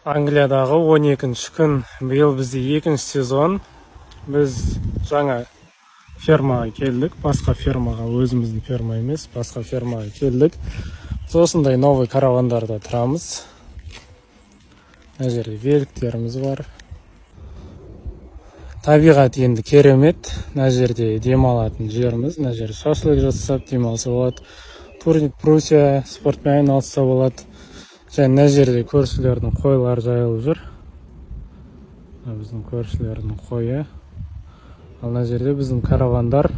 Англиядағы 12-ші күн. Биыл бізде 2-ші сезон. Біз жаңа фермаға келдік. Басқа фермаға, өзіміздің ферма емес, басқа фермаға келдік. Осындай новый каравандарда тұрамыз. Мына жерде великтеріміз бар. Табиғат енді керемет. Мына жерде демалатын жеріміз. Мына жерде шашлык жасап демалса болады. Турник Прусия спортпен айналысса болады. Және мына жерде көршілердің қойлары жайылып жүр. Біздің көршілердің қойы. Ал мына жерде біздің каравандар.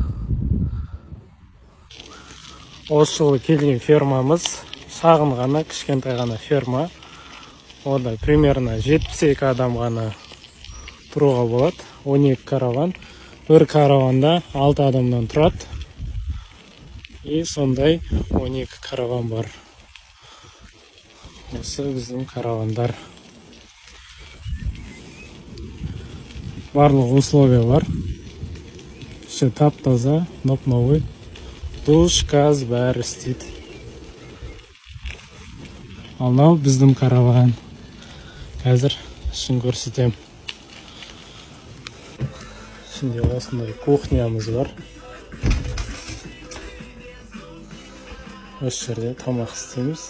Осы жылы келген фермамыз шағын ғана, кішкентай ғана ферма. Ода примерно 72 адам ғана тұруға болады. 12 караван. Бір караванда 6 адамнан тұрады. И сондай 12 караван бар. Осы біздің каравандар. Барлық условия бар. Іші тап-таза, новый. Душ, газ бәрі істейді. Ал мынау біздің караван. Қазір ішін көрсетем. Ішінде осындай кухнямыз бар. Осы жерде тамақ істейміз.